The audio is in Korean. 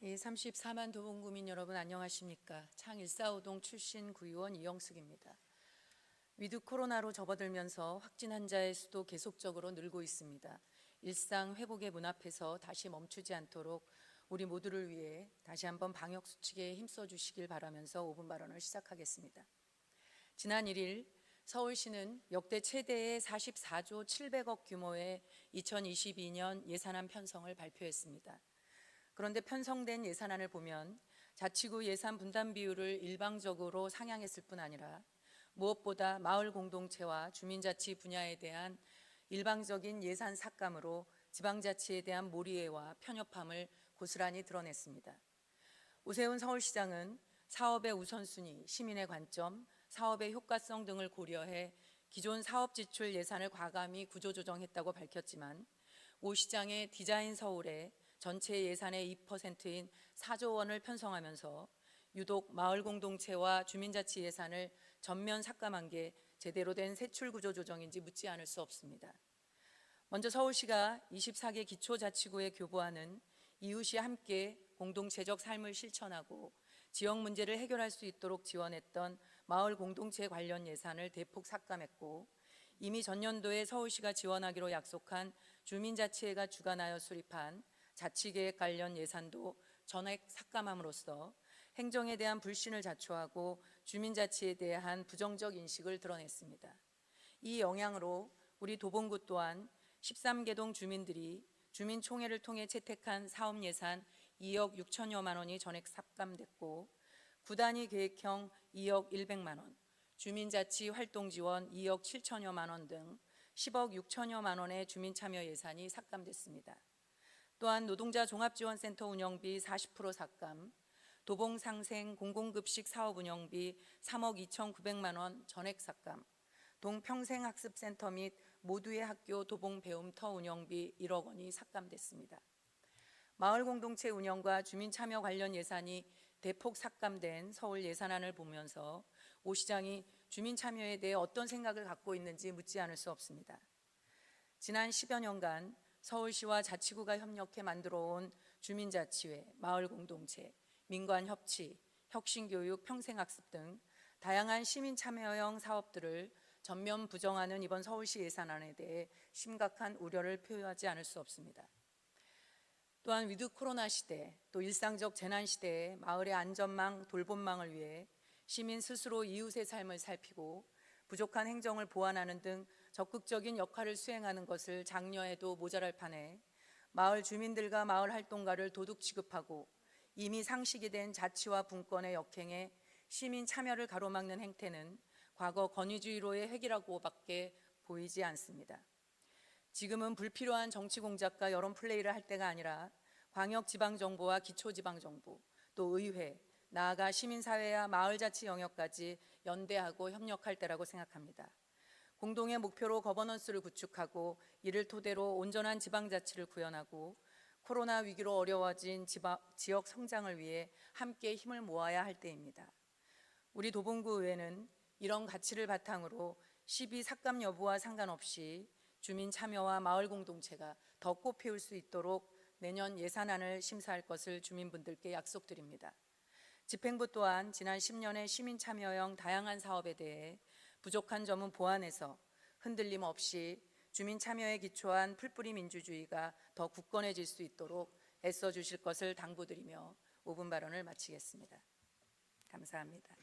34만 도봉구민 여러분 안녕하십니까? 창 145동 출신 구의원 이영숙입니다. 위드 코로나로 접어들면서 확진 환자의 수도 계속적으로 늘고 있습니다. 일상 회복의 문 앞에서 다시 멈추지 않도록 우리 모두를 위해 다시 한번 방역 수칙에 힘써 주시길 바라면서 5분 발언을 시작하겠습니다. 지난 1일 서울시는 역대 최대의 44조 700억 규모의 2022년 예산안 편성을 발표했습니다. 그런데 편성된 예산안을 보면 자치구 예산 분담 비율을 일방적으로 상향했을 뿐 아니라 무엇보다 마을 공동체와 주민자치 분야에 대한 일방적인 예산 삭감으로 지방자치에 대한 몰이해와 편협함을 고스란히 드러냈습니다. 오세훈 서울시장은 사업의 우선순위, 시민의 관점, 사업의 효과성 등을 고려해 기존 사업 지출 예산을 과감히 구조조정했다고 밝혔지만 오 시장의 디자인 서울에 전체 예산의 2%인 4조 원을 편성하면서 유독 마을 공동체와 주민자치 예산을 전면 삭감한 게 제대로 된 세출 구조 조정인지 묻지 않을 수 없습니다. 먼저 서울시가 24개 기초자치구에 교부하는 이웃이 함께 공동체적 삶을 실천하고 지역 문제를 해결할 수 있도록 지원했던 마을 공동체 관련 예산을 대폭 삭감했고, 이미 전년도에 서울시가 지원하기로 약속한 주민자치회가 주관하여 수립한 자치계획 관련 예산도 전액 삭감함으로써 행정에 대한 불신을 자초하고 주민자치에 대한 부정적 인식을 드러냈습니다. 이 영향으로 우리 도봉구 또한 13개동 주민들이 주민총회를 통해 채택한 사업 예산 2억 6천여만 원이 전액 삭감됐고, 구단위 계획형 2억 100만 원, 주민자치 활동 지원 2억 7천여만 원 등 10억 6천여만 원의 주민참여 예산이 삭감됐습니다. 또한 노동자 종합지원센터 운영비 40% 삭감, 도봉상생 공공급식 사업 운영비 3억 2,900만 원 전액 삭감, 동평생학습센터 및 모두의 학교 도봉배움터 운영비 1억 원이 삭감됐습니다. 마을 공동체 운영과 주민 참여 관련 예산이 대폭 삭감된 서울 예산안을 보면서 오 시장이 주민 참여에 대해 어떤 생각을 갖고 있는지 묻지 않을 수 없습니다. 지난 10여 년간 서울시와 자치구가 협력해 만들어온 주민자치회, 마을 공동체, 민관협치, 혁신교육, 평생학습 등 다양한 시민 참여형 사업들을 전면 부정하는 이번 서울시 예산안에 대해 심각한 우려를 표하지 않을 수 없습니다. 또한 위드 코로나 시대, 또 일상적 재난 시대에 마을의 안전망, 돌봄망을 위해 시민 스스로 이웃의 삶을 살피고 부족한 행정을 보완하는 등 적극적인 역할을 수행하는 것을 장려해도 모자랄 판에 마을 주민들과 마을 활동가를 도둑 취급하고 이미 상식이 된 자치와 분권의 역행에 시민 참여를 가로막는 행태는 과거 권위주의로의 획이라고밖에 보이지 않습니다. 지금은 불필요한 정치 공작과 여론 플레이를 할 때가 아니라 광역지방정부와 기초지방정부, 또 의회, 나아가 시민사회와 마을자치 영역까지 연대하고 협력할 때라고 생각합니다. 공동의 목표로 거버넌스를 구축하고 이를 토대로 온전한 지방자치를 구현하고 코로나 위기로 어려워진 지역 성장을 위해 함께 힘을 모아야 할 때입니다. 우리 도봉구 의회는 이런 가치를 바탕으로 시비 삭감 여부와 상관없이 주민 참여와 마을 공동체가 더 꽃피울 수 있도록 내년 예산안을 심사할 것을 주민분들께 약속드립니다. 집행부 또한 지난 10년의 시민 참여형 다양한 사업에 대해 부족한 점은 보완해서 흔들림 없이 주민 참여에 기초한 풀뿌리 민주주의가 더 굳건해질 수 있도록 애써 주실 것을 당부드리며 5분 발언을 마치겠습니다. 감사합니다.